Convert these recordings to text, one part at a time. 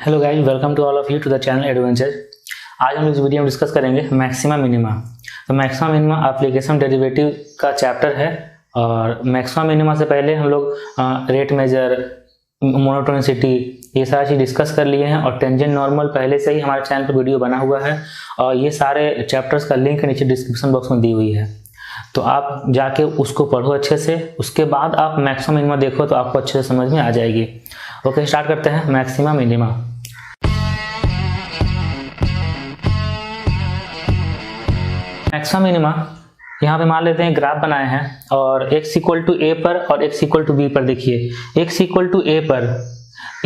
Hello guys, welcome to all of you to the channel adventure. आज हम इस वीडियो में डिस्कस करेंगे मैक्सिमा मिनिमा। तो मैक्सिमा मिनिमा एप्लीकेशन डेरिवेटिव का चैप्टर है और मैक्सिमा मिनिमा से पहले हम लोग रेट मेजर, मोनोटोनिसिटी, ये सारी चीज़ डिस्कस कर लिए हैं और टेंजेंट नॉर्मल पहले से ही हमारे चैनल पर वीडियो बना हुआ है और ये सारे चैप्टर्स का लिंक नीचे डिस्क्रिप्शन बॉक्स में दी हुई है। तो आप जाके उसको पढ़ो अच्छे से, उसके बाद आप मैक्सिमा मिनिमा देखो तो आपको अच्छे से समझ में आ जाएगी। ओके, स्टार्ट करते हैं मैक्सिमा मिनिमा। मैक्सिमा मिनिमा यहाँ पे मान लेते हैं ग्राफ बनाए हैं और x इक्वल टू ए पर और x इक्वल टू बी पर। देखिए x इक्वल टू ए पर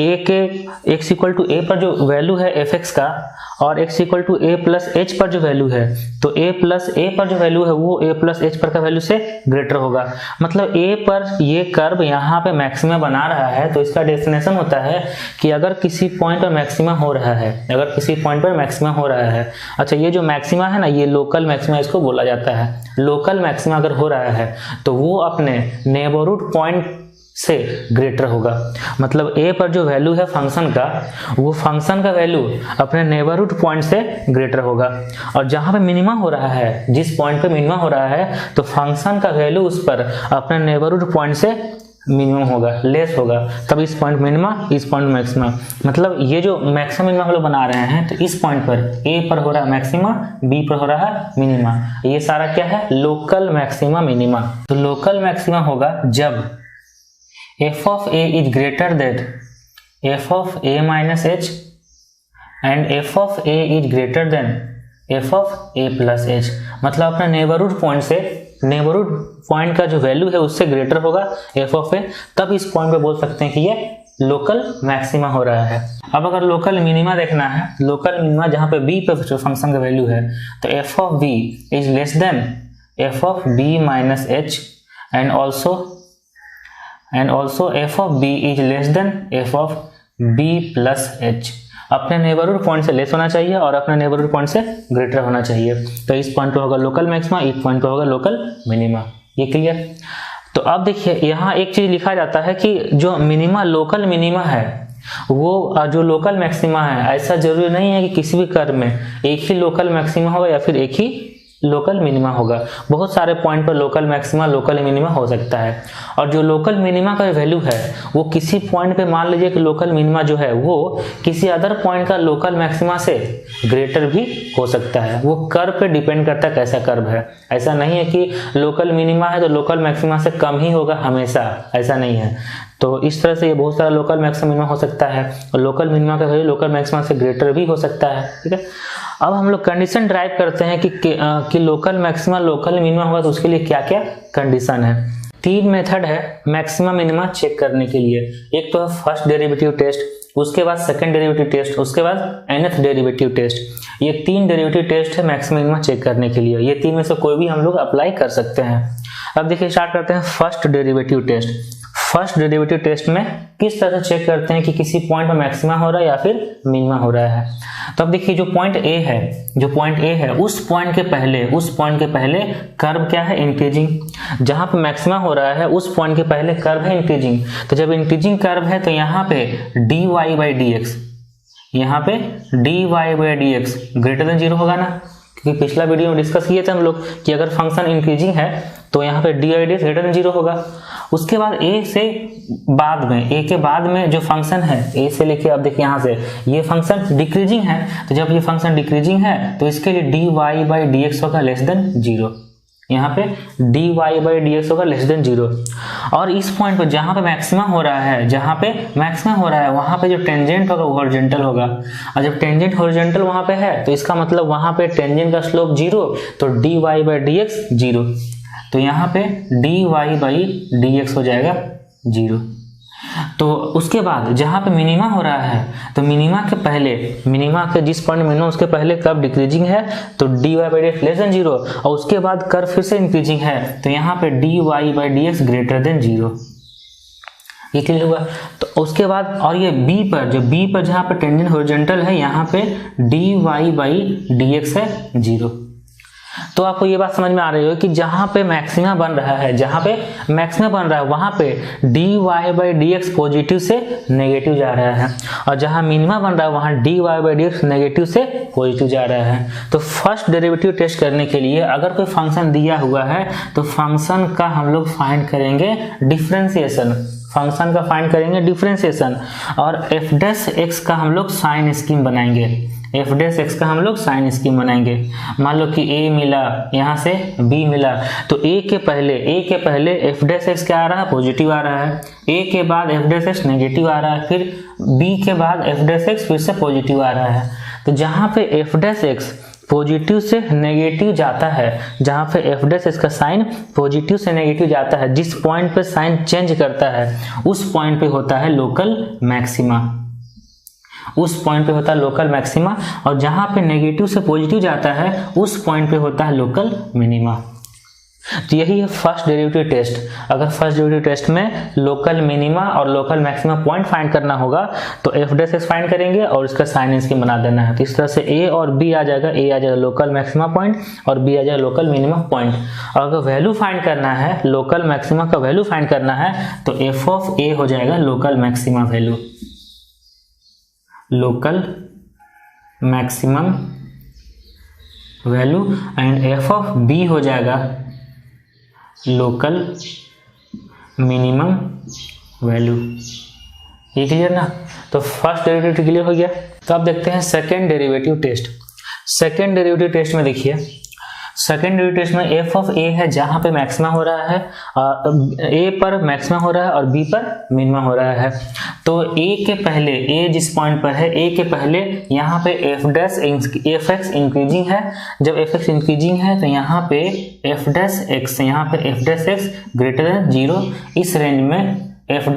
x इक्वल टू ए पर जो वैल्यू है fx का और x equal to a plus h पर जो वैल्यू है, तो a प्लस ए पर जो वैल्यू है वो a प्लस एच पर का वैल्यू से ग्रेटर होगा। मतलब a पर ये कर्व यहाँ पे मैक्सिमा बना रहा है, तो इसका डेफिनेशन होता है कि अगर किसी पॉइंट पर मैक्सिमा हो रहा है, अगर किसी पॉइंट पर मैक्सिमा हो रहा है, अच्छा ये जो मैक्सिमा है ना, ये लोकल मैक्सिमा इसको बोला जाता है। लोकल मैक्सिमा अगर हो रहा है तो वो अपने नेबरहुड पॉइंट से ग्रेटर होगा। मतलब a पर जो वैल्यू है फंक्शन का, वो फंक्शन का वैल्यू अपने नेबरहुड पॉइंट से ग्रेटर होगा। और जहां पे मिनिमा हो रहा है, जिस पॉइंट पे मिनिमा हो रहा है, तो फंक्शन का वैल्यू उस पर अपने नेबरहुड पॉइंट से मिनिमम होगा, लेस होगा। तब इस पॉइंट मिनिमा, इस पॉइंट मैक्सिमा। मतलब ये जो मैक्सिमा मिनिमा हम लोग बना रहे हैं, तो इस पॉइंट पर a पर हो रहा है मैक्सिमा, b पर हो रहा है मिनिमा। ये सारा क्या है? Local maxima minima. तो लोकल मैक्सिमा होगा जब f of a is greater than f of a minus h and f of a is greater than f of a plus h। मतलब अपने नेबरहुड पॉइंट से, नेबरहुड पॉइंट का जो value है उससे ग्रेटर होगा f of a, तब इस पॉइंट पे बोल सकते हैं कि ये लोकल मैक्सिमा हो रहा है। अब अगर लोकल मिनिमा देखना है, लोकल मिनिमा जहाँ पे b पे जो फंक्शन का वैल्यू है, तो f of b is less than f of b minus h and also f of b is less than f of b plus h। अपने नेबरहुड पॉइंट से less होना चाहिए और अपने नेबरहुड पॉइंट से ग्रेटर होना चाहिए। तो इस पॉइंट पे होगा लोकल मैक्सिमा, इस पॉइंट पे होगा लोकल मिनिमा। ये क्लियर? तो अब देखिए यहाँ एक चीज लिखा जाता है कि जो मिनिमा, लोकल मिनिमा है, वो जो लोकल मैक्सिमा है, ऐसा जरूरी नहीं है कि किसी भी कर्व में एक ही लोकल मैक्सिमा होगा या फिर एक ही लोकल मिनिमा होगा। बहुत सारे पॉइंट पर लोकल मैक्सिमा, लोकल मिनिमा हो सकता है। और जो लोकल मिनिमा का वैल्यू है वो किसी पॉइंट पे, मान लीजिए कि लोकल मिनिमा जो है वो किसी अदर पॉइंट का लोकल मैक्सिमा से ग्रेटर भी हो सकता है। वो कर्व पे डिपेंड करता है कैसा कर्व है। ऐसा नहीं है कि लोकल मिनिमा है तो लोकल मैक्सिमा से कम ही होगा हमेशा, ऐसा नहीं है। तो इस तरह से ये बहुत सारा लोकल मैक्सिमा मिनिमा हो सकता है और लोकल मिनिमा का वैल्यू लोकल मैक्सिमा से ग्रेटर भी हो सकता है। ठीक है, अब हम लोग कंडीशन ड्राइव करते हैं कि लोकल मैक्सिमा, लोकल मिनिमा होगा तो उसके लिए क्या क्या कंडीशन है। तीन मेथड है मैक्सिमा मिनिमा चेक करने के लिए। एक तो है फर्स्ट डेरिवेटिव टेस्ट, उसके बाद सेकंड डेरिवेटिव टेस्ट, उसके बाद nth डेरिवेटिव टेस्ट। ये तीन डेरिवेटिव टेस्ट है मैक्सिमा मिनिमा चेक करने के लिए। ये तीन में से कोई भी हम लोग अप्लाई कर सकते हैं। अब देखिए स्टार्ट करते हैं first derivative test. First derivative test में किस तरह से चेक करते हैं कि किसी पॉइंट पर मैक्सिमा हो रहा है या फिर मिनिमा हो रहा है। तो अब देखिए जो पॉइंट ए है, जो पॉइंट ए है, उस पॉइंट के पहले कर्व क्या है? इंक्रीजिंग। जहां पे मैक्सिमा हो रहा है उस पॉइंट के पहले कर्व है इंक्रीजिंग। तो जब इंक्रीजिंग कर्व है तो यहाँ पे dy by dx, यहाँ पे dy by dx greater than 0 होगा ना, क्योंकि पिछला वीडियो में डिस्कस किए थे हम लोग कि अगर फंक्शन इंक्रीजिंग है तो यहाँ पे dy dx ग्रेटर देन 0 होगा। उसके बाद a से बाद में, a के बाद में जो फंक्शन है, a से लेके अब देखिए यहाँ से ये फंक्शन डिक्रीजिंग है, तो जब ये फंक्शन डिक्रीजिंग है तो इसके लिए dy by dx होगा लेस देन 0। यहाँ पे dy by dx होगा लेस देन 0। और इस पॉइंट पर जहाँ पे मैक्सिमा हो रहा है, जहाँ पे मैक्सिमा हो रहा है वहाँ पे जो टेंजेंट होगा वो हॉरिजॉन्टल होगा। और जब टेंजेंट हॉरिजॉन्टल वहाँ पे है तो इसका मतलब वहाँ पे टेंजेंट का स्लोप 0, तो dy by dx 0। तो यहाँ पे dy by dx हो जाएगा 0। तो उसके बाद जहाँ पे मिनिमा हो रहा है, तो मिनिमा के पहले, मिनिमा के जिस पॉइंट मिनिमा उसके पहले कर्व डिक्रीजिंग है तो dy by dx less than 0, और उसके बाद कर्व फिर से इंक्रीजिंग है तो यहाँ पे dy by dx greater than 0। ये क्लियर हुआ? तो उसके बाद और ये b पर, जो b पर जहाँ पे टेंजेंट हॉरिजॉन्टल है, यहाँ पे dy by dx है 0। तो आपको ये बात समझ में आ रही हो कि जहां पे मैक्सिमा बन रहा है वहां पे dy/dx पॉजिटिव से नेगेटिव जा रहा है, और जहां मिनिमा बन रहा है वहां dy/dx नेगेटिव से पॉजिटिव जा रहा है। तो फर्स्ट डेरिवेटिव टेस्ट करने के लिए अगर कोई फंक्शन दिया हुआ है तो फंक्शन का हम लोग फाइंड करेंगे डिफरेंशिएशन, और f' का हम लोग साइन स्कीम बनाएंगे, मान लो कि a मिला, यहाँ से b मिला, तो a के पहले f' क्या आ रहा है, पॉजिटिव आ रहा है, a के बाद f' नेगेटिव आ रहा है, फिर b के बाद f' फिर से पॉजिटिव आ रहा है। तो जहाँ पे f' पॉजिटिव से नेगेटिव जाता है, जहाँ पे f' का साइन पॉजिटिव से नेगेटिव जाता है, जिस पॉइंट पे साइन चेंज करता है उस पॉइंट पे होता है लोकल मैक्सिमा, और जहाँ पे नेगेटिव से पॉजिटिव जाता है उस पॉइंट पे होता है लोकल मिनिमा। तो यही है फर्स्ट डेरिवेटिव टेस्ट। अगर फर्स्ट डेरिवेटिव टेस्ट में लोकल मिनिमा और लोकल मैक्सिमा पॉइंट फाइंड करना होगा तो f' फाइंड करेंगे और इसका साइन स्कीम बना देना है। तो इस तरह से a और b आ जाएगा, a आ जाएगा लोकल मैक्सिमा पॉइंट और b आ जाएगा लोकल मिनिमा पॉइंट। और अगर वैल्यू फाइंड करना है, लोकल मैक्सिमा का वैल्यू फाइंड करना है तो f ऑफ a हो जाएगा local maximum value and f of b हो जाएगा लोकल मिनिमम वैल्यू। ये क्लियर ना? तो फर्स्ट डेरिवेटिव क्लियर हो गया। तो अब देखते हैं second derivative test. Second derivative test में देखिए, सेकेंड डेरिवेटिव टेस्ट में f ऑफ a है जहां पे मैक्सिमा हो रहा है, a पर मैक्सिमा हो रहा है और b पर मिनिमा हो रहा है। तो a के पहले, a जिस पॉइंट पर है, a के पहले यहाँ पे f' इंक्रीजिंग है। जब f' इंक्रीजिंग है तो यहाँ पे f' ग्रेटर देन 0, इस रेंज में f'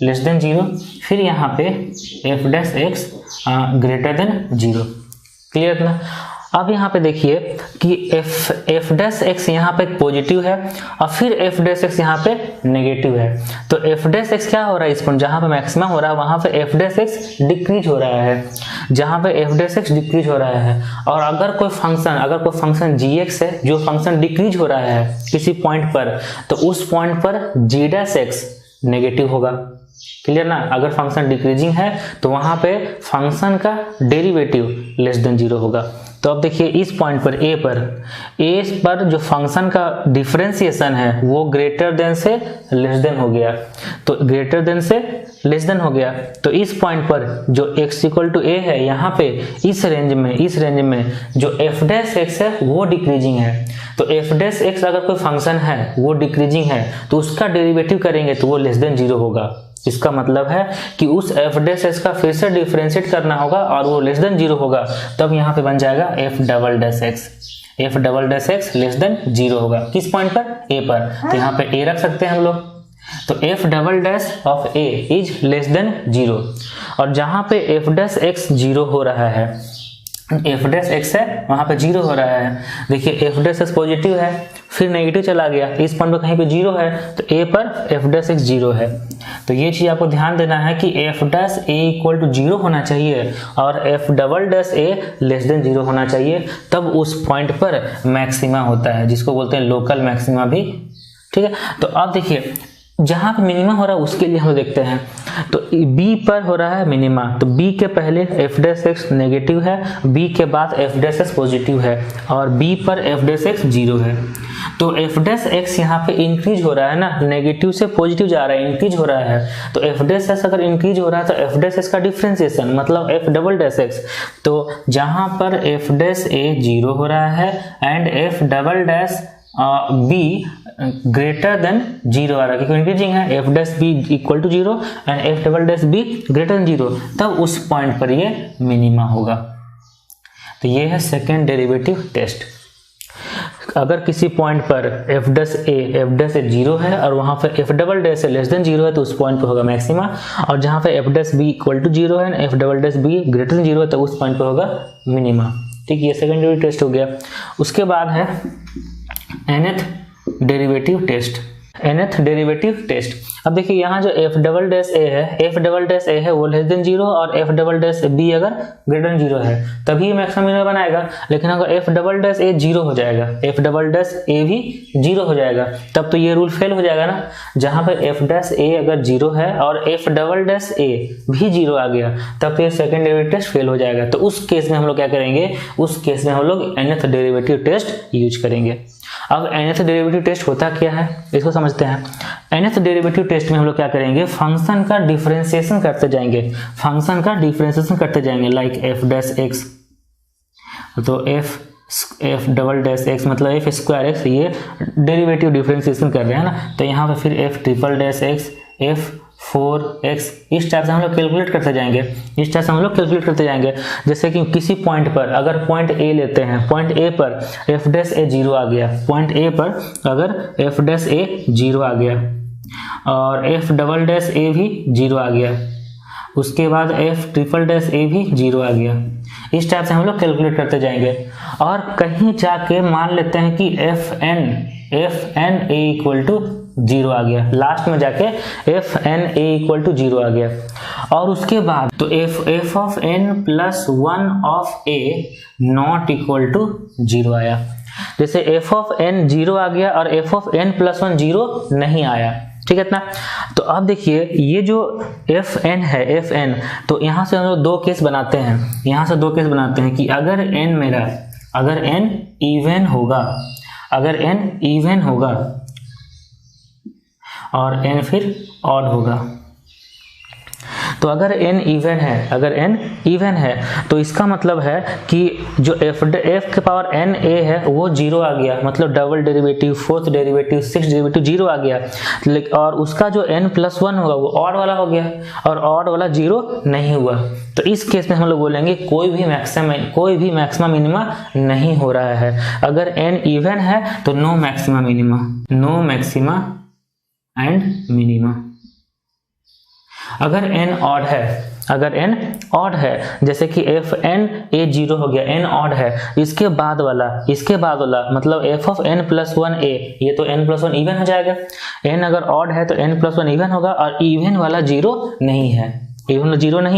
लेस देन 0, फिर यहाँ पे f' ग्रेटर देन 0। क्लियर ना? अब यहाँ पे देखिए कि f' यहाँ पे पॉजिटिव है और फिर f' यहाँ पे नेगेटिव है। तो f' क्या हो रहा है, इस पॉइंट जहाँ पे मैक्सिमा हो रहा है वहाँ पे f' डिक्रीज हो रहा है, और अगर कोई फंक्शन gx है जो फंक्शन डिक्रीज हो रहा है किसी पॉइंट पर, तो उस पॉइंट पर g' नेगेटिव होगा। क्लियर ना? अगर फंक्शन डिक्रीजिंग है तो वहां पे फंक्शन का डेरिवेटिव लेस देन 0 होगा। तो अब देखिए इस पॉइंट पर a पर जो फंक्शन का डिफरेंशिएशन है वो ग्रेटर देन से लेस देन हो गया, तो ग्रेटर देन से लेस देन हो गया। तो इस पॉइंट पर जो x इक्वल टू a है, यहाँ पे इस रेंज में जो f' है वो डिक्रीजिंग है। तो f' अगर कोई फंक्शन है वो डिक्रीजिंग है तो उसका डेरिवेटिव करेंगे तो वो लेस देन 0 होगा। इसका मतलब है कि उस f' का फिर से डिफरेंशिएट करना होगा और वो लेस देन 0 होगा, तब यहाँ पे बन जाएगा f" लेस देन 0 होगा। किस पॉइंट पर? a पर। तो यहाँ पे a रख सकते हैं हम लोग। तो f" of a is less than 0, और जहाँ पे f' 0 हो रहा है, f' है वहां पे 0 हो रहा है। देखिए f' पॉजिटिव है फिर नेगेटिव चला गया, इस पॉइंट पर कहीं पे 0 है तो a पर f' 0 है। तो ये चीज आपको ध्यान देना है कि f' इक्वल टू 0 होना चाहिए और f" लेस देन 0 होना चाहिए, तब उस पॉइंट पर मैक्सिमा होता है, जिसको बोलते हैं लोकल मैक्सिमा भी। ठीक है, तो अब देखिए जहां पे मिनिमा हो रहा है उसके लिए हम देखते हैं। तो b पर हो रहा है मिनिमा, तो b के पहले f' नेगेटिव है, b के बाद f' पॉजिटिव है और b पर f' 0 है। तो f' यहाँ पे इंक्रीज हो रहा है ना, नेगेटिव से पॉजिटिव जा रहा है, इंक्रीज हो रहा है। तो f' अगर इंक्रीज हो रहा है तो f' का डिफरेंशिएशन मतलब f', तो जहां पर f' 0 हो रहा है and f' b greater than 0 आ रहा है, क्योंकि इंक्रीजिंग है, f' equal to 0 and f'' greater than 0, तब उस पॉइंट पर ये मिनिमा होगा। तो ये है सेकेंड डेरिवेटिव टेस्ट। अगर किसी पॉइंट पर f' 0 है और वहां पर f" लेस देन 0 है तो उस पॉइंट पर होगा मैक्सिमा, और जहां पे f' इक्वल टू 0 है f" ग्रेटर देन 0 है तो उस पॉइंट पर होगा मिनिमा। ठीक, ये सेकेंड डेरिवेटिव टेस्ट हो गया। उसके बाद है nth derivative test. nth derivative test. अब देखिए यहाँ जो f डबल डैश a है वो लेस देन 0 और f डबल डैश b अगर ग्रेटर देन 0 है तभी मैक्सिमम मिनिमम बनाएगा। लेकिन अगर f डबल डैश a 0 हो जाएगा, f डबल डैश a भी 0 हो जाएगा, तब तो ये रूल फेल हो जाएगा ना। जहाँ पे f डैश a अगर 0 है और f डबल डैश a भी 0 आ गया तब तो ये सेकंड डेरिवेटिव टेस्ट फेल हो जाएगा। तो उस केस में हम लोग क्या करेंगे, उस केस में हम लोग nth डेरिवेटिव टेस्ट यूज करेंगे। अब nth डेरिवेटिव टेस्ट होता क्या है इसको समझते हैं। nth डेरिवेटिव टेस्ट में हम लोग क्या करेंगे, फंक्शन का डिफरेंशिएशन करते जाएंगे, लाइक f डैश x, तो f डबल डैश x मतलब f स्क्वायर x, ये डेरिवेटिव डिफरेंशिएशन कर रहे हैं ना। तो यहाँ पे फिर f triple dash x, f 4x, इस टाइप से हम लोग कैलकुलेट करते जाएंगे। जैसे कि किसी पॉइंट पर अगर पॉइंट A लेते हैं, पॉइंट A पर f डैश a 0 आ गया, पॉइंट A पर अगर f डैश a 0 आ गया और f डबल डैश a भी 0 आ गया, उसके बाद f ट्रिपल डैश a भी 0 आ गया, इस टाइप से हम लोग कैलकुलेट करते जाएंगे। और कहीं जाके मान लेते हैं कि fn a इक्वल टू 0 आ गया, लास्ट में जाके fn a इक्वल टू 0 आ गया। और उसके बाद तो f of n plus 1 of a not equal to 0 आया। जैसे f ऑफ n 0 आ गया और f ऑफ n प्लस 1 0 नहीं आया, ठीक है ना। तो अब देखिए ये जो fn है, fn, तो यहाँ से हम लोग दो केस बनाते हैं कि अगर n इवन होगा और n फिर ऑड होगा। तो अगर n इवन है तो इसका मतलब है कि जो f के पावर n a है वो 0 आ गया, मतलब double derivative, fourth derivative, six derivative 0 आ गया। और उसका जो n प्लस 1 होगा वो ऑड वाला हो गया और ऑड वाला 0 नहीं हुआ। तो इस केस में हम लोग बोलेंगे कोई भी मैक्सिमम मिनिमा नहीं हो रहा है। अगर n इवन है तो नो मैक्सिमा एंड मिनिमा। अगर n ऑड है, जैसे कि fn a 0 हो गया, n ऑड है, इसके बाद वाला मतलब f of n plus 1 a, ये तो n प्लस 1 इवन हो जाएगा। n अगर ऑड है तो n प्लस 1 इवन होगा और इवन वाला 0 नहीं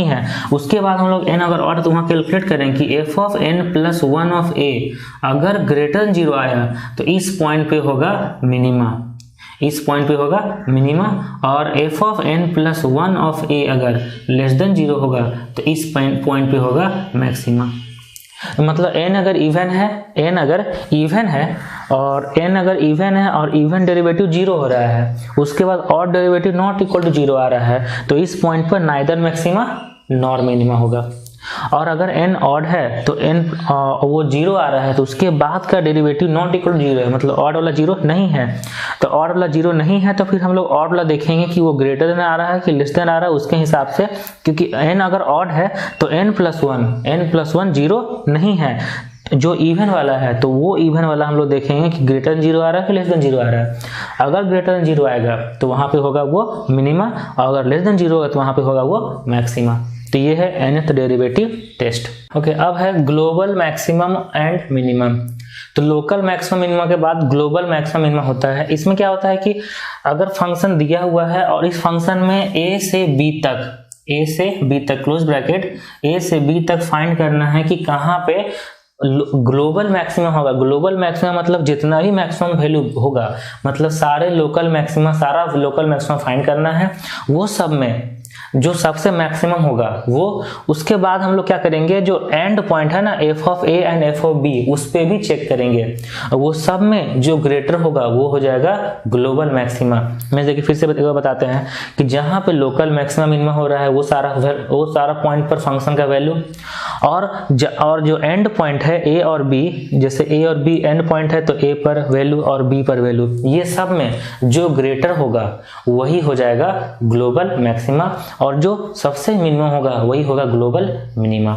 है। उसके बाद हम लोग n अगर ऑड तो वहाँ कैलकुलेट करें कि f of n plus 1 of a अगर ग्रेटर देन 0 आया तो इस पॉइंट पे होगा मिनिमा, और f of n plus 1 of a अगर लेस देन 0 होगा तो इस पॉइंट पे होगा मैक्सिमा। मतलब n अगर इवन है और इवन डेरिवेटिव 0 हो रहा है, उसके बाद odd derivative not equal to 0 आ रहा है, तो इस पॉइंट पर नाइदर मैक्सिमा नॉर मिनिमा होगा। और अगर n ऑड है तो n वो 0 आ रहा है तो उसके बाद का डेरिवेटिव नॉट इक्वल टू 0 है, मतलब ऑड वाला 0 नहीं है। तो ऑड वाला 0 नहीं है तो फिर हम लोग ऑड वाला देखेंगे कि वो ग्रेटर देन आ रहा है कि लेस देन आ रहा है, उसके हिसाब से। क्योंकि n अगर ऑड है तो n प्लस 1 0 नहीं है, जो इवन वाला है तो वो इवन वाला हम लोग देखेंगे कि ग्रेटर देन 0 आ रहा है कि लेस देन 0 आ रहा है। अगर ग्रेटर देन 0 आएगा तो वहां पे होगा वो मिनिमा, और अगर लेस देन 0 होगा तो वहां पे होगा वो मैक्सिमा। तो ये है nth डेरिवेटिव टेस्ट। ओके, अब है ग्लोबल मैक्सिमम एंड मिनिमम। तो लोकल मैक्सिमम मिनिमम के बाद ग्लोबल मैक्सिमम मिनिमम होता है। इसमें क्या होता है कि अगर फंक्शन दिया हुआ है और इस फंक्शन में a से b तक क्लोज ब्रैकेट a से b तक फाइंड करना है कि कहाँ पे ग्लोबल मैक्सिमम होगा। ग्लोबल मैक्सिमम मतलब जितना भी मैक्सिमम वैल्यू होगा, मतलब सारे लोकल मैक्सिमम फाइंड करना है। वो सब में जो सबसे मैक्सिमम होगा वो, उसके बाद हम लोग क्या करेंगे, जो एंड पॉइंट है ना f of a and f of b, उस पे भी चेक करेंगे। वो सब में जो ग्रेटर होगा वो हो जाएगा ग्लोबल मैक्सिमा। मैं देखिए फिर से बताते हैं कि जहां पे लोकल मैक्सिमम मिनिमम हो रहा है वो सारा पॉइंट पर फंक्शन का वैल्यू, और जो एंड पॉइंट है a और b, जैसे a और b एंड पॉइंट है तो a पर वैल्यू और b पर वैल्यू, ये सब में जो ग्रेटर होगा वही हो जाएगा ग्लोबल मैक्सिमा, और जो सबसे मिनिमम होगा वही होगा ग्लोबल मिनिमा।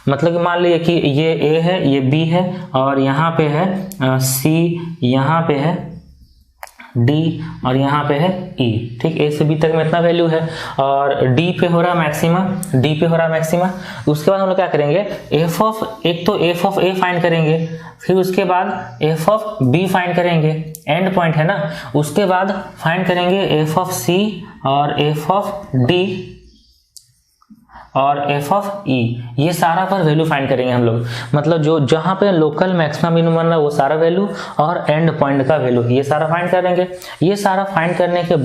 मतलब कि मान लीजिए कि ये a है, ये b है, और यहाँ पे है c, यहाँ पे है डी और यहाँ पे है ई, ठीक। ए से बी तक में इतना वैल्यू है और डी पे हो रहा मैक्सिमा, डी पे हो रहा मैक्सिमा। उसके बाद हम लोग क्या करेंगे, एफ ऑफ, एक तो एफ ऑफ ए फाइंड करेंगे, फिर उसके बाद एफ ऑफ बी फाइंड करेंगे, एंड पॉइंट है ना। उसके बाद फाइंड करेंगे एफ ऑफ सी और एफ ऑफ डी और एफ ऑफ ई, ये सारा पर वैल्यू फाइंड करेंगे हम लोग। मतलब जो जहाँ पे लोकल मैक्सिमम मिनिमम बन रहा है वो सारा वैल्यू और एंड पॉइंट का वैल्यू, ये सारा फाइंड करेंगे। ये सारा फाइंड करने के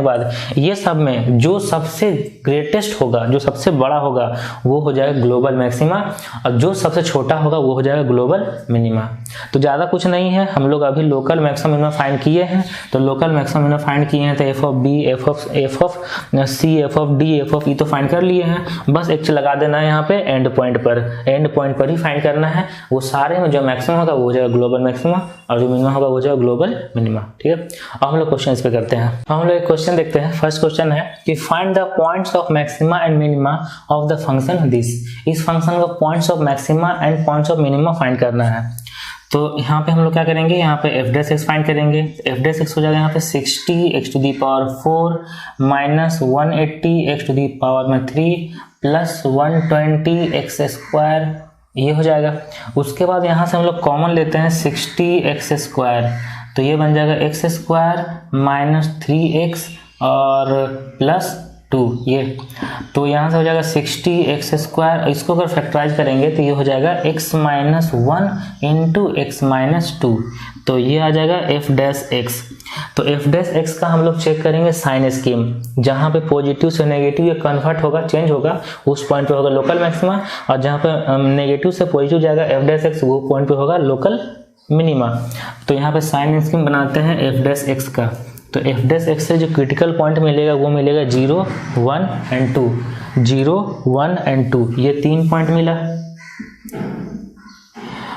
बाद ये सब में जो सबसे ग्रेटेस्ट होगा, जो सबसे बड़ा होगा वो हो जाएगा ग्लोबल मैक्सिमा और जो सबसे छोटा होगा वो हो जाएगा ग्लोबल मिनिमा। तो ज़्यादा कुछ नहीं है, हम लोग अभी लोकल मैक्सिमम मिनिमम फाइंड किए हैं। तो लोकल मैक्सिमम मिनिमम फाइंड किए हैं तो F of B, F of C, F of D, F of E तो फाइंड कर लिए हैं। बस एक लगा देना है यहाँ पे एंड पॉइंट पर, एंड पॉइंट पर ही फाइंड करना है। वो सारे में जो मैक्सिमम होगा वो हो जाएगा ग्लोबल मैक्सिमा और जो मिनिमम होगा वो हो जाएगा ग्लोबल मिनिमा, ठीक है। अब हम लोग क्वेश्चन इस पे करते हैं। हम लोग एक क्वेश्चन देखते हैं। फर्स्ट क्वेश्चन है कि find the points of maxima and minima of the function this. इस फंक्शन का points of maxima and points of minima find करना है। तो यहाँ पे हम लोग क्या करेंगे, यहाँ पे एफ डैश एक्स फाइंड करेंगे। एफ डैश एक्स हो जाएगा यहाँ पे 60 x to the power 4 minus 180 x to the power में 3 प्लस 120 एक्स स्क्वायर, ये हो जाएगा। उसके बाद यहाँ से हम लोग कॉमन लेते हैं 60 एक्स स्क्वायर, तो ये बन जाएगा एक्स स्क्वायर माइनस 3x और प्लस 2, ये तो यहाँ से हो जाएगा 60 एक्स स्क्वायर। इसको अगर फैक्टराइज करेंगे तो ये हो जाएगा x minus 1 into x minus 2, तो ये आ जाएगा एफ डैश एक्स। तो एफ डैश एक्स का हम लोग चेक करेंगे साइन स्कीम, जहाँ पे पॉजिटिव से नेगेटिव ये कन्वर्ट होगा, चेंज होगा, उस पॉइंट पे होगा लोकल मैक्सिमा, और जहाँ पे नेगेटिव से पॉजिटिव जाएगा एफ डैश एक्स, वो पॉइंट पे होगा लोकल मिनिमा। तो यहाँ पे साइन स्कीम बनाते हैं एफ डैश एक्स का। तो एफ डैश एक्स से जो क्रिटिकल पॉइंट मिलेगा वो मिलेगा 0, 1 एंड 2, 0, 1 एंड 2, ये 3 पॉइंट मिला।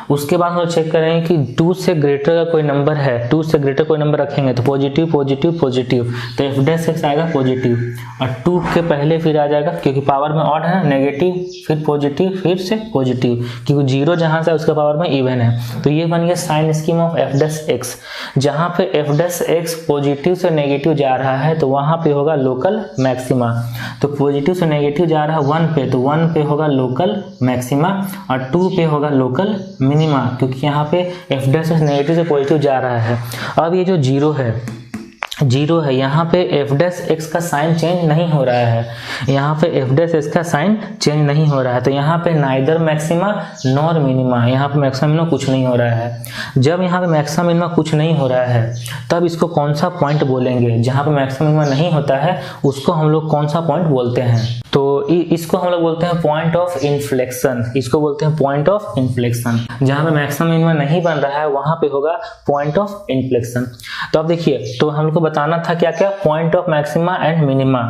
उसके बाद हम लोग चेक करेंगे कि 2 से ग्रेटर का कोई नंबर है, 2 से ग्रेटर कोई नंबर रखेंगे तो पॉजिटिव पॉजिटिव पॉजिटिव, तो एफ डैश एक्स आएगा पॉजिटिव, और 2 के पहले फिर आ जाएगा, क्योंकि पावर में ऑड है, नेगेटिव फिर पॉजिटिव फिर से पॉजिटिव, क्योंकि 0 जहाँ से उसका पावर में इवन है। तो ये बन गया sign scheme of f dash x. जहाँ पे एफ डैश एक्स पॉजिटिव से नेगेटिव जा रहा है तो वहाँ पे होगा लोकल मैक्सिमा। तो पॉजिटिव से नेगेटिव जा रहा है 1 पे, तो 1 पे होगा लोकल मैक्सिमा और 2 पे होगा लोकल मिनिमा, क्योंकि यहाँ पे एफ डैश नेगेटिव से पॉजिटिव जा रहा है। अब ये जो 0 है, यहाँ पे एफ डैश एक्स का साइन चेंज नहीं हो रहा है, यहाँ पे एफ डैश एक्स का साइन चेंज नहीं हो रहा है, तो यहाँ पे नाइदर मैक्सिमा नॉर मिनिमा, यहाँ पे मैक्सिमम मिनिमा कुछ नहीं हो रहा है। जब यहाँ पे मैक्सिमम मिनिमा कुछ नहीं हो रहा है तब इसको कौन सा पॉइंट बोलेंगे, जहाँ पे मैक्सिमम मिनिमा नहीं होता है उसको हम लोग कौन सा पॉइंट बोलते हैं, तो इसको हम लोग बोलते हैं पॉइंट ऑफ इन्फ्लेक्शन। इसको बोलते हैं पॉइंट ऑफ इन्फ्लेक्शन। जहाँ पे मैक्सिमम मिनिमा नहीं बन रहा है वहाँ पे होगा पॉइंट ऑफ इन्फ्लेक्शन। तो अब देखिए, तो हम लोग को बताना था क्या क्या, point of maxima and minima.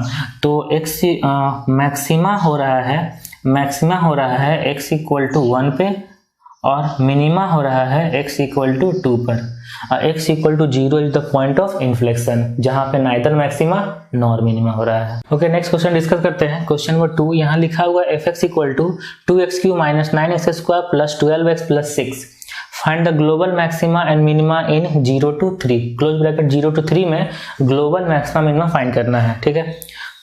तो एक्स मैक्सिमा हो रहा है x इक्वल टू 1 पे, और मिनिमा हो रहा है x इक्वल टू 2 पर। x equal to 0 is the point of inflection, जहाँ पे नाइदर मैक्सिमा नॉर मिनिमा हो रहा है। ओके, नेक्स्ट क्वेश्चन डिस्कस करते हैं। क्वेश्चन नंबर 2, यहाँ लिखा हुआ है fx equal to 2x³ minus 9x square plus 12x plus 6। Find the global maxima and minima in 0 to 3, close bracket 0 to 3 में ग्लोबल मैक्सिमा मिनिमा फाइंड करना है, ठीक है।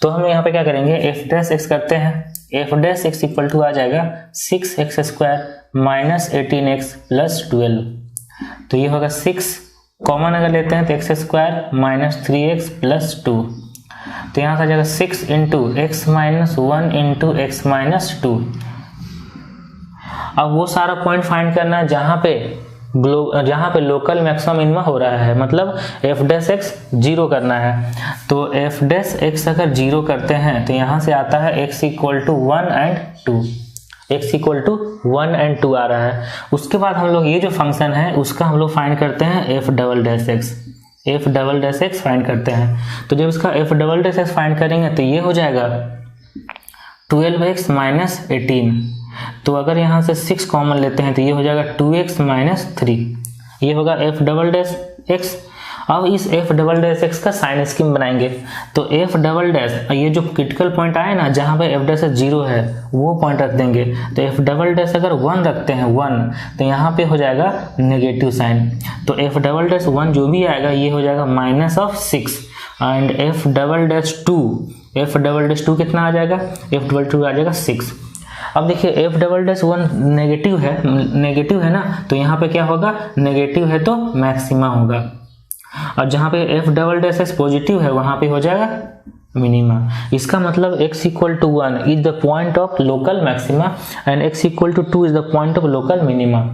तो हम यहाँ पे क्या करेंगे, एफ डैश एक्स करते हैं। F dash X equal to आ जाएगा 6x square minus 18x plus 12, तो ये होगा 6, कॉमन अगर लेते हैं तो x square minus 3x plus 2, तो यहाँ से आ जाएगा 6 into x minus 1 into x minus 2। अब वो सारा पॉइंट फाइंड करना है जहाँ पे लोकल मैक्सिमम मिनिमा हो रहा है, मतलब एफ डैश एक्स 0 करना है। तो एफ डैश एक्स अगर 0 करते हैं तो यहाँ से आता है x equal to 1 and 2, x equal to 1 and 2 आ रहा है। उसके बाद हम लोग ये जो फंक्शन है उसका हम लोग फाइंड करते हैं F double dash x find करते हैं। तो जब इसका F double dash x find करेंगे तो ये हो जाएगा 12x माइनस 18, तो अगर यहाँ से 6 कॉमन लेते हैं तो ये हो जाएगा 2x माइनस 3, ये होगा एफ डबल डैश एक्स। अब इस एफ डबल डैश एक्स का साइन स्कीम बनाएंगे। तो एफ डबल डैश, ये जो क्रिटिकल पॉइंट आए ना जहाँ पे एफ डैश 0 है वो पॉइंट रख देंगे। तो एफ डबल डैश अगर 1 रखते हैं 1, तो यहाँ पे हो जाएगा नेगेटिव साइन। तो एफ डबल डैश 1 जो भी आएगा ये हो जाएगा -6 एंड एफ डबल डैश 2 कितना आ जाएगा, एफ डबल 2 आ जाएगा 6। अब देखिए एफ डबल डैश 1 नेगेटिव है ना, तो यहाँ पे क्या होगा, नेगेटिव है तो मैक्सिमा होगा। और जहाँ पे F double dash x positive है वहाँ पे हो जाएगा मिनिमा। इसका मतलब x = 1 is the point of local maxima and x = 2 is the point of local minima.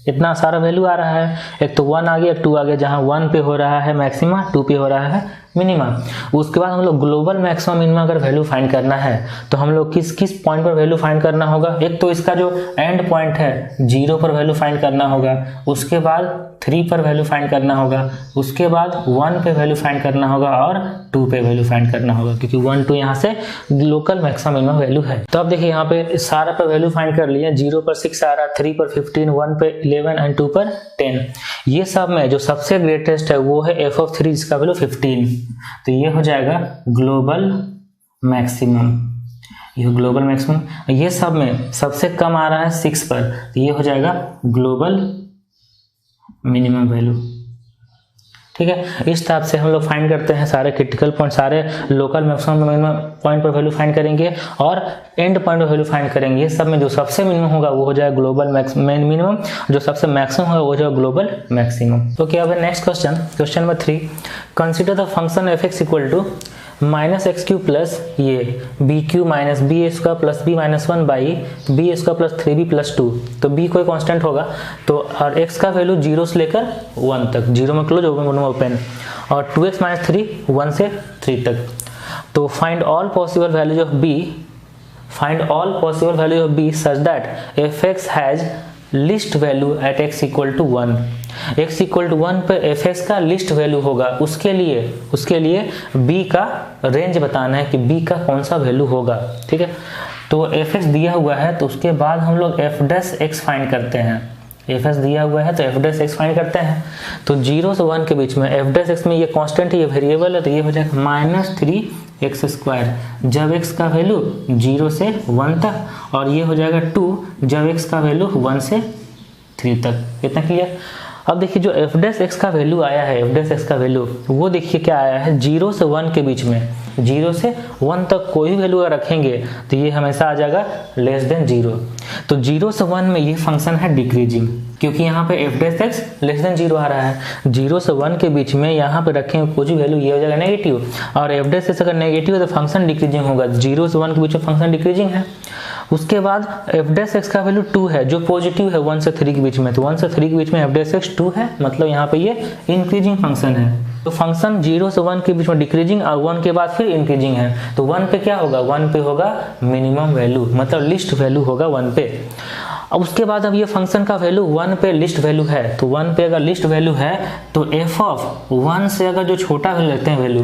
इतना सारा वैल्यू आ रहा है, एक तो 1 आ गया, 2 आ गया, जहाँ 1 पे हो रहा है मैक्सिमा, 2 पे हो रहा है मिनिमा। उसके बाद हम लोग ग्लोबल मैक्सिमम मिनिमा अगर वैल्यू फाइंड करना है तो हम लोग किस पॉइंट पर वैल्यू फाइंड करना होगा। एक तो इसका जो एंड पॉइंट है 0 पर वैल्यू फाइंड करना होगा, उसके बाद 3 पर वैल्यू फाइंड करना होगा, उसके बाद 1 पे वैल्यू फाइंड करना होगा और 2 पे वैल्यू फाइंड करना होगा, क्योंकि 1 2 यहाँ से लोकल मैक्सिमम मिनिमम वैल्यू है। तो अब देखिए यहाँ पे सारा पर वैल्यू फाइंड कर लिया, 0 पर 6 आ रहा, 3 पर 15, 1 पे 11 एंड 2 पर 10। ये सब में जो सबसे ग्रेटेस्ट है वो है f(3) जिसका वैल्यू 15। तो ये हो जाएगा ग्लोबल मैक्सिमम, ये ग्लोबल मैक्सिमम। ये सब में सबसे कम आ रहा है 6 पर, तो ये हो जाएगा ग्लोबल मिनिमम वैल्यू। ठीक है, इस टाइप से हम लोग फाइंड करते हैं सारे क्रिटिकल पॉइंट, सारे लोकल मैक्सिमम मिनिमम पॉइंट पर वैल्यू फाइंड करेंगे और एंड पॉइंट पर वैल्यू फाइंड करेंगे। ये सब में जो सबसे मिनिमम होगा वो हो जाएगा ग्लोबल मिनिमम, जो सबसे मैक्सिमम होगा वो हो जाएगा ग्लोबल मैक्सिमम। तो क्या है next question number 3, consider the function f(x) = -x³ plus ये b³ minus b² plus b minus 1 by b² plus 3b plus 2। तो b कोई कांस्टेंट होगा, तो और x का वैल्यू 0 से लेकर 1 तक, 0 में क्लोज ओपन, और 2x माइनस 3 1 से 3 तक। तो find all possible values of b such that f(x) has least value at x = 1। x = 1 पे f(x) का लिस्ट वैल्यू होगा, उसके लिए b का रेंज बताना है कि b का कौन सा वैल्यू होगा। ठीक है, तो f(x) दिया हुआ है, तो उसके बाद हम लोग f'(x) फाइंड करते हैं। f(x) दिया हुआ है तो f'(x) फाइंड करते हैं। तो 0 से 1 के बीच में f'(x) में ये कांस्टेंट है, ये वेरिएबल है, तो ये हो जाएगा -3x², जब x का वैल्यू 0 से 1 तक, और ये हो जाएगा 2 जब x का वैल्यू 1 से 3 तक। इतना क्लियर। अब देखिए जो f'(x) का वैल्यू आया है, f'(x) का वैल्यू वो देखिए क्या आया है, 0 से 1 के बीच में, 0 से 1 तक कोई भी वैल्यू अगर रखेंगे तो ये हमेशा आ जाएगा <0। तो 0 से 1 में ये फंक्शन है डिक्रीजिंग, क्योंकि यहाँ पे f'(x) <0 आ रहा है। 0 से 1 के बीच में यहाँ पे रखेंगे कोई भी वैल्यू, ये हो जाएगा नेगेटिव, और f'(x) अगर नेगेटिव है तो फंक्शन डिक्रीजिंग होगा। 0 से 1 के बीच में फंक्शन डिक्रीजिंग है। उसके बाद f'(x) का वैल्यू 2 है, जो पॉजिटिव है 1 से 3 के बीच में, तो 1 से 3 के बीच में f'(x) 2 है, मतलब यहाँ पे ये इंक्रीजिंग फंक्शन है। तो फंक्शन 0 से 1 के बीच में डिक्रीजिंग और 1 के बाद फिर इंक्रीजिंग है, तो 1 पे क्या होगा, 1 पे होगा मिनिमम वैल्यू, मतलब लिस्ट वैल्यू होगा 1 पे। अब उसके बाद अब ये फंक्शन का वैल्यू 1 पे लिस्ट वैल्यू है, तो 1 पे अगर लिस्ट वैल्यू है तो f(1) से अगर जो छोटा वैल्यू लेते हैं वैल्यू,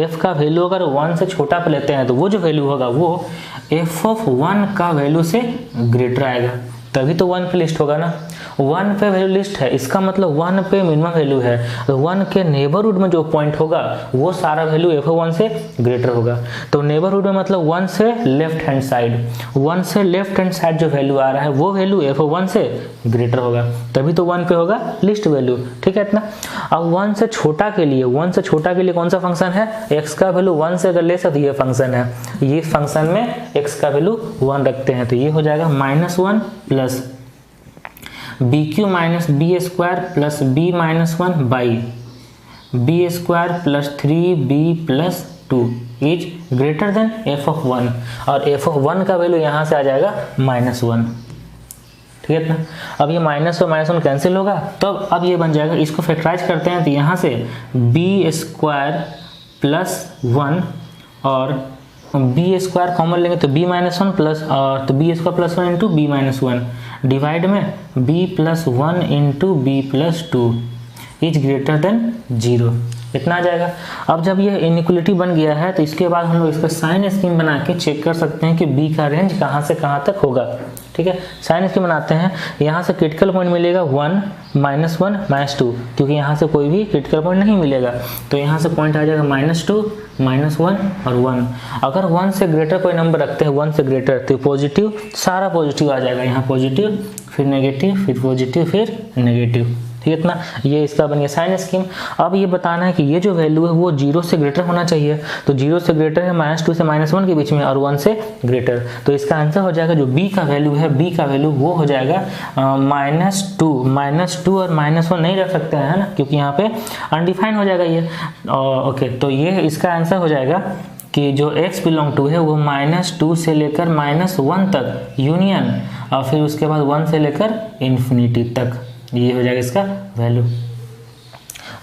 f का वैल्यू अगर 1 से छोटा पे लेते हैं तो वो जो वैल्यू होगा वो f(1) का वैल्यू से ग्रेटर आएगा, तभी तो 1 पे लिस्ट होगा ना। 1 पे वैल्यू लिस्ट है, इसका मतलब 1 पे मिनिमम वैल्यू है, तो 1 के नेबरहुड में जो पॉइंट होगा वो सारा वैल्यू f(1) से ग्रेटर होगा। तो नेबरहुड में मतलब 1 से लेफ्ट हैंड साइड जो वैल्यू आ रहा है वो वैल्यू f(1) से ग्रेटर होगा, तभी तो 1 पे होगा लिस्ट वैल्यू। ठीक है इतना। अब 1 से छोटा के लिए कौन सा फंक्शन है, x का वैल्यू 1 से अगर ले सकते ये फंक्शन है, ये फंक्शन में x का वैल्यू 1 रखते हैं, तो ये हो जाएगा -1 plus b³ minus b² plus b minus 1 by b² plus 3b plus 2 is greater than f(1), और f(1) का वैल्यू यहाँ से आ जाएगा -1। ठीक है ना। अब ये -1 और -1 कैंसिल होगा, तो अब ये बन जाएगा, इसको फैक्टराइज करते हैं तो यहाँ से b² प्लस 1 और b² कॉमन लेंगे तो b माइनस 1 प्लस, और तो b² plus 1 into b minus 1 divide में b plus 1 into b plus 2 is greater than 0। इतना आ जाएगा। अब जब ये इनइक्वलिटी बन गया है तो इसके बाद हम लोग इसका साइन स्कीम बना के चेक कर सकते हैं कि बी का रेंज कहाँ से कहाँ तक होगा। ठीक है, साइन स्कीम बनाते हैं। यहाँ से क्रिटिकल पॉइंट मिलेगा 1 -1 -2, क्योंकि यहाँ से कोई भी क्रिटिकल पॉइंट नहीं मिलेगा, तो यहाँ से पॉइंट आ जाएगा -2 -1 और 1। अगर 1 से ग्रेटर कोई नंबर रखते हैं, 1 से ग्रेटर, तो पॉजिटिव, सारा पॉजिटिव आ जाएगा। यहाँ पॉजिटिव, फिर नेगेटिव, फिर पॉजिटिव, फिर नेगेटिव। ठीक है, इतना ये इसका बन गया साइन स्कीम। अब ये बताना है कि ये जो वैल्यू है वो 0 से ग्रेटर होना चाहिए, तो 0 से ग्रेटर है -2 से -1 के बीच में, और 1 से ग्रेटर, तो इसका आंसर हो जाएगा जो बी का वैल्यू है, बी का वैल्यू वो हो जाएगा -2 और -1 नहीं रख सकते हैं ना, क्योंकि यहाँ पे अनडिफाइंड हो जाएगा ये। ओके, तो ये इसका आंसर हो जाएगा कि जो x बिलोंग टू है वो -2 से लेकर -1 तक यूनियन, और फिर उसके बाद 1 से लेकर इन्फिनिटी तक, ये हो जाएगा इसका वैल्यू।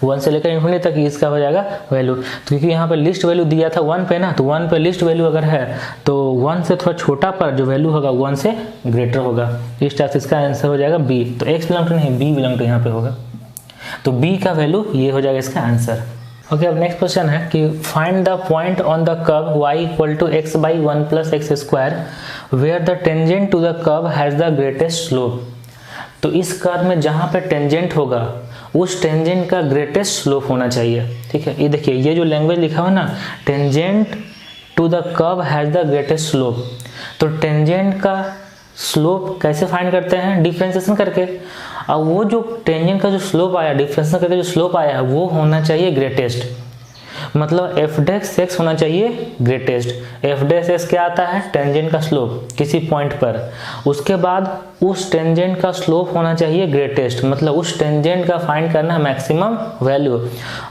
1 से लेकर इन्फिनिटी तक इसका हो जाएगा वैल्यू, क्योंकि यहाँ पे लिस्ट वैल्यू दिया था 1 पे ना, तो 1 पे लिस्ट वैल्यू अगर है तो 1 से थोड़ा छोटा पर जो वैल्यू होगा 1 से ग्रेटर होगा। इस टाइप से इसका आंसर हो जाएगा बी। तो x बिलोंग टू नहीं, बी बिलोंग टू यहाँ पे होगा, तो बी का वैल्यू ये हो जाएगा इसका आंसर। ओके, अब नेक्स्ट क्वेश्चन है कि find the point on the curve y = x/1 + x² where the tangent to the curve has the greatest slope. तो इस कर्व में जहाँ पे टेंजेंट होगा उस टेंजेंट का ग्रेटेस्ट स्लोप होना चाहिए। ठीक है, ये देखिए, ये जो लैंग्वेज लिखा हुआ ना, tangent to the curve has the greatest slope, तो टेंजेंट का स्लोप कैसे फाइंड करते हैं? डिफरेंशिएशन करके। अब वो जो टेंजेंट का जो स्लोप आया, डिफरेंशिएशन करके जो स्लोप आया है वो होना चाहिए ग्रेटेस्ट, मतलब f' होना चाहिए ग्रेटेस्ट। f' क्या आता है? टेंजेंट का स्लोप किसी पॉइंट पर, उसके बाद उस टेंजेंट का स्लोप होना चाहिए ग्रेटेस्ट, मतलब उस टेंजेंट का फाइंड करना मैक्सिमम वैल्यू,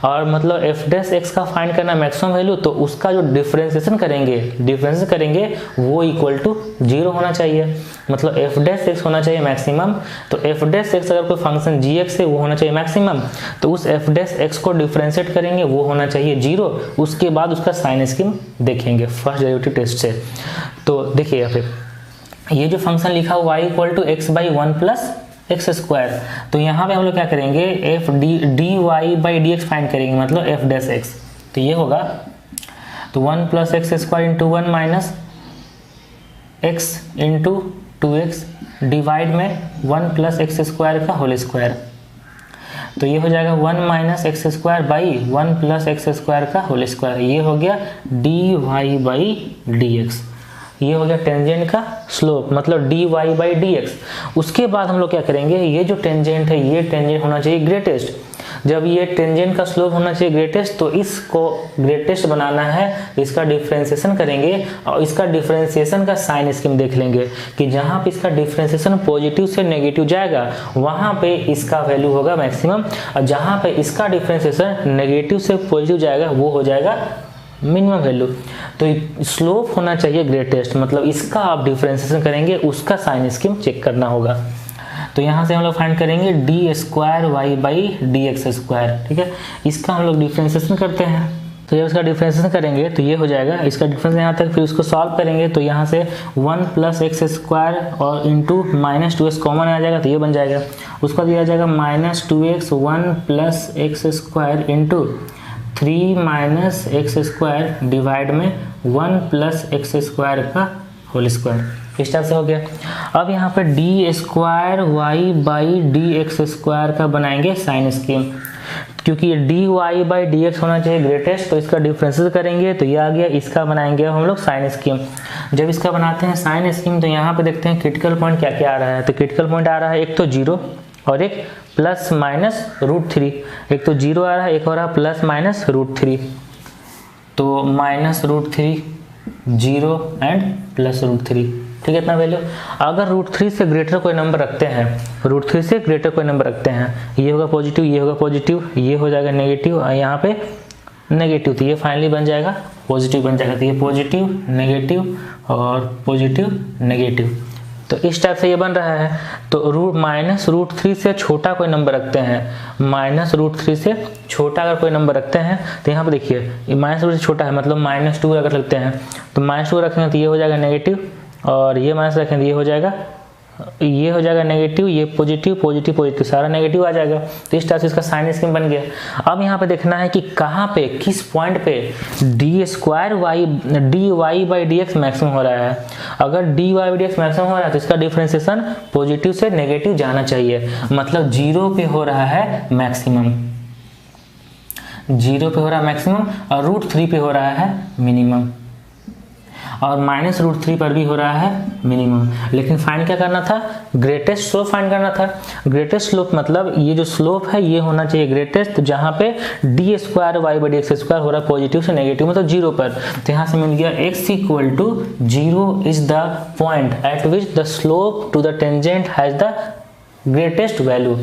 और मतलब f' का फाइंड करना मैक्सिमम वैल्यू, तो उसका जो डिफरेंशिएशन करेंगे वो इक्वल टू 0 होना चाहिए, मतलब f' होना चाहिए मैक्सिमम। तो f' अगर कोई फंक्शन gx है वो होना चाहिए मैक्सिमम, तो उस f' को डिफरेंशिएट करेंगे वो होना चाहिए 0। उसके बाद उसका साइन स्कीम देखेंगे फर्स्ट डेरिवेटिव टेस्ट से। तो देखिए यहाँ पे ये जो फंक्शन लिखा हुआ y = x/1 + x², तो यहाँ पे हम लोग क्या करेंगे, f dy/dx फाइंड करेंगे, मतलब f'। तो ये होगा तो 1 + x² × 1 - x × 2x डिवाइड में 1 + x² का होल स्क्वायर, तो ये हो जाएगा 1 - x² 1 + x² का होल स्क्वायर, ये हो गया dy/dx। ये हो गया टेंजेंट का स्लोप, मतलब dy/dx। उसके बाद हम लोग क्या करेंगे, ये जो टेंजेंट है ये टेंजेंट होना चाहिए ग्रेटेस्ट। जब ये टेंजेंट का स्लोप होना चाहिए ग्रेटेस्ट, तो इसको ग्रेटेस्ट बनाना है, इसका डिफरेंशिएशन करेंगे, और इसका डिफरेंशिएशन का साइन स्कीम देख लेंगे कि जहाँ पे इसका डिफरेंशिएशन पॉजिटिव से नेगेटिव जाएगा वहाँ पे इसका वैल्यू होगा मैक्सिमम, और जहाँ पे इसका डिफरेंशिएशन नेगेटिव से पॉजिटिव जाएगा वो हो जाएगा मिनिमम वैल्यू। तो स्लोप होना चाहिए ग्रेटेस्ट, मतलब इसका आप डिफरेंशिएशन करेंगे, उसका साइन स्कीम चेक करना होगा। तो यहाँ से हम लोग फाइंड करेंगे d²y/dx²। ठीक है, इसका हम लोग डिफरेंशिएशन करते हैं। तो जब इसका डिफरेंशिएशन करेंगे तो ये हो जाएगा, इसका डिफरेंस यहाँ तक, फिर उसको सॉल्व करेंगे तो यहाँ से 1 + x² और इंटू -2x कॉमन आ जाएगा, तो ये बन जाएगा। उसका दिया जाएगा -2x 1 + x² into 3 - x² divide में 1 + x² का होल स्क्वायर। इस टाइप से हो गया। अब यहाँ पे d²y/dx² का बनाएंगे साइन स्कीम, क्योंकि ये dy/dx होना चाहिए ग्रेटेस्ट, तो इसका डिफरेंशिएशन करेंगे तो ये आ गया। इसका बनाएंगे हम लोग साइन स्कीम। जब इसका बनाते हैं साइन स्कीम तो यहाँ पे देखते हैं क्रिटिकल पॉइंट क्या क्या आ रहा है। तो क्रिटिकल पॉइंट आ रहा है एक तो 0 और एक ±√3। एक तो 0 आ रहा है, एक हो रहा है ±√3। तो -√3 0 एंड +√3। ठीक है, इतना वैल्यू। अगर √3 से ग्रेटर कोई नंबर रखते हैं, √3 से ग्रेटर कोई नंबर रखते हैं, ये होगा पॉजिटिव, ये होगा पॉजिटिव, ये हो जाएगा नेगेटिव, और यहाँ पे नेगेटिव, तो ये फाइनली बन जाएगा पॉजिटिव बन जाएगा। तो ये पॉजिटिव नेगेटिव और पॉजिटिव नेगेटिव, तो इस टाइप से ये बन रहा है। तो -√3 से छोटा कोई नंबर रखते हैं, -√3 से छोटा अगर कोई नंबर रखते हैं तो यहाँ पे देखिए ये -√3 से छोटा है, मतलब -2 अगर रखते हैं तो -2 रखेंगे तो ये हो जाएगा नेगेटिव, और ये माइनस रखेंगे ये हो जाएगा ये हो जाएगा नेगेटिव, ये पॉजिटिव पॉजिटिव पॉजिटिव, सारा नेगेटिव आ जाएगा। तो इस तरह से इसका साइन स्कीम बन गया। अब यहाँ पे देखना है कि कहाँ पे, किस पॉइंट पे dy/dx मैक्सिमम हो रहा है। अगर dy/dx मैक्सिमम हो रहा है तो इसका डिफरेंशिएशन पॉजिटिव से नेगेटिव जाना चाहिए, मतलब 0 पे हो रहा है मैक्सिमम, 0 पे हो रहा है मैक्सिमम और √3 पे हो रहा है मिनिमम, और -√3 पर भी हो रहा है मिनिमम। लेकिन फाइंड क्या करना था, ग्रेटेस्ट स्लोप फाइंड करना था। ग्रेटेस्ट स्लोप मतलब ये जो स्लोप है ये होना चाहिए ग्रेटेस्ट, जहाँ पे d²y/dx² हो रहा है पॉजिटिव से नेगेटिव, मतलब 0 पर। तो यहाँ से मिल गया x = 0 is the point at which the slope to the tangent has the greatest value,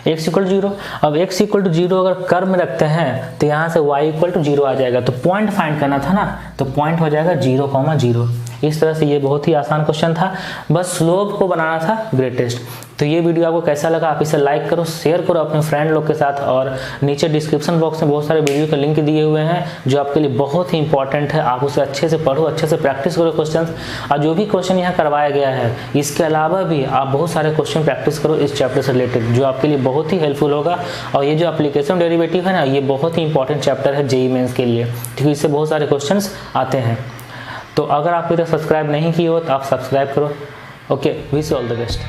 x = 0। अब x = 0 अगर कर्व में रखते हैं तो यहाँ से y = 0 आ जाएगा। तो पॉइंट फाइंड करना था ना, तो पॉइंट हो जाएगा 0,0। इस तरह से ये बहुत ही आसान क्वेश्चन था, बस स्लोप को बनाना था ग्रेटेस्ट। तो ये वीडियो आपको कैसा लगा, आप इसे लाइक करो, शेयर करो अपने फ्रेंड लोग के साथ, और नीचे डिस्क्रिप्शन बॉक्स में बहुत सारे वीडियो के लिंक दिए हुए हैं जो आपके लिए बहुत ही इंपॉर्टेंट है। आप उसे अच्छे से पढ़ो, अच्छे से प्रैक्टिस करो क्वेश्चन, और जो भी क्वेश्चन यहाँ करवाया गया है इसके अलावा भी आप बहुत सारे क्वेश्चन प्रैक्टिस करो इस चैप्टर से रिलेटेड, जो आपके लिए बहुत ही हेल्पफुल होगा। और ये जो एप्लीकेशन डेरिवेटिव है ना, ये बहुत ही इंपॉर्टेंट चैप्टर है जेईई मेंस के लिए, क्योंकि इससे बहुत सारे क्वेश्चन आते हैं। तो अगर आप अभी तक सब्सक्राइब नहीं किए हो तो आप सब्सक्राइब करो। Okay, wish you all the best.